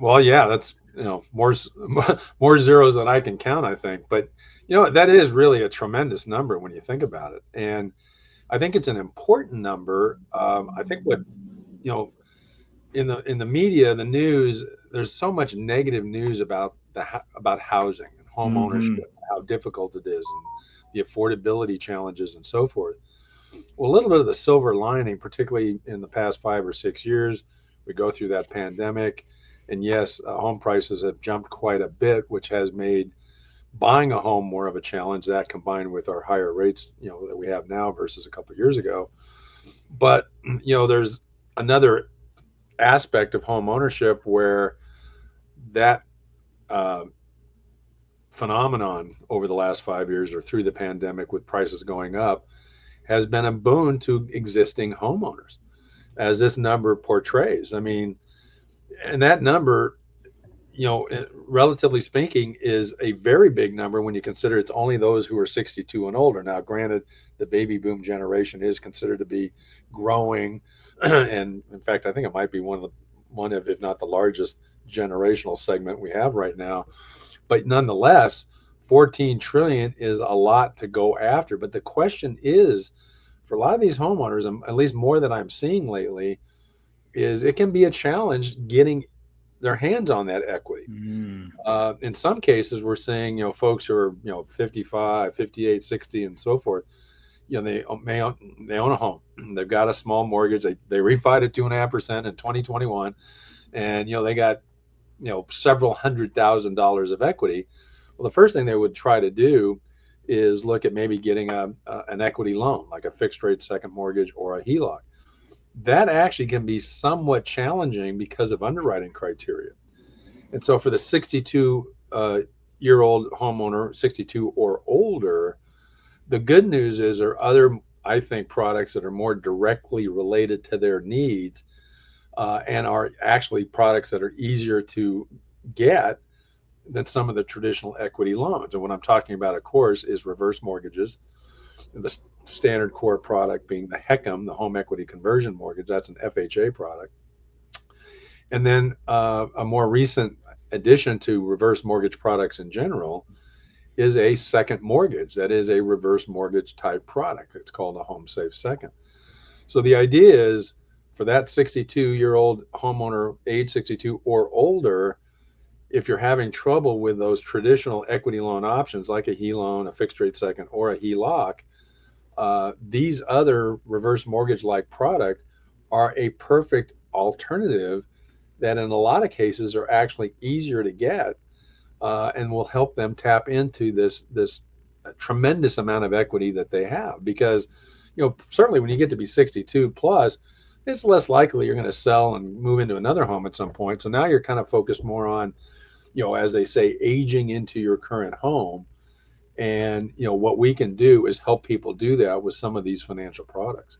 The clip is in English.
Well, yeah, that's, more zeros than I can count, I think. But, that is really a tremendous number when you think about it. And I think it's an important number. I think what, you know, in the media, the news, there's so much negative news about about housing and home Mm-hmm. ownership, how difficult it is, and the affordability challenges and so forth. Well, a little bit of the silver lining, particularly in the past 5 or 6 years, we go through that pandemic, and yes, home prices have jumped quite a bit, which has made buying a home more of a challenge. That combined with our higher rates, that we have now versus a couple of years ago. But there's another aspect of home ownership where that uh, phenomenon over the last 5 years or through the pandemic with prices going up has been a boon to existing homeowners, as this number portrays. I mean, and that number, relatively speaking, is a very big number when you consider it's only those who are 62 and older. Now, granted, the baby boom generation is considered to be growing, and in fact, I think it might be one of, if not the largest generational segment we have right now. But nonetheless, 14 trillion is a lot to go after. But the question is, for a lot of these homeowners, and at least more that I'm seeing lately, is it can be a challenge getting their hands on that equity. Mm. In some cases, we're seeing, folks who are, 55, 58, 60, and so forth, they own a home. They've got a small mortgage. They refied at 2.5% in 2021, and, they got, several $100,000 of equity. Well, the first thing they would try to do is look at maybe getting an equity loan, like a fixed rate second mortgage or a HELOC. That actually can be somewhat challenging because of underwriting criteria. And so for the 62 year old homeowner, 62 or older, the good news is there are other, I think, products that are more directly related to their needs, and are actually products that are easier to get than some of the traditional equity loans. And what I'm talking about, of course, is reverse mortgages. The standard core product being the HECM, the home equity conversion mortgage. That's an FHA product. And then a more recent addition to reverse mortgage products in general is a second mortgage. That is a reverse mortgage type product. It's called a home safe second. So the idea is for that 62-year-old homeowner, age 62 or older, if you're having trouble with those traditional equity loan options like a HE loan, a fixed rate second, or a HELOC, these other reverse mortgage like product are a perfect alternative that in a lot of cases are actually easier to get, and will help them tap into this tremendous amount of equity that they have. Because certainly when you get to be 62 plus, it's less likely you're going to sell and move into another home at some point. So now you're kind of focused more on, as they say, aging into your current home. And what we can do is help people do that with some of these financial products.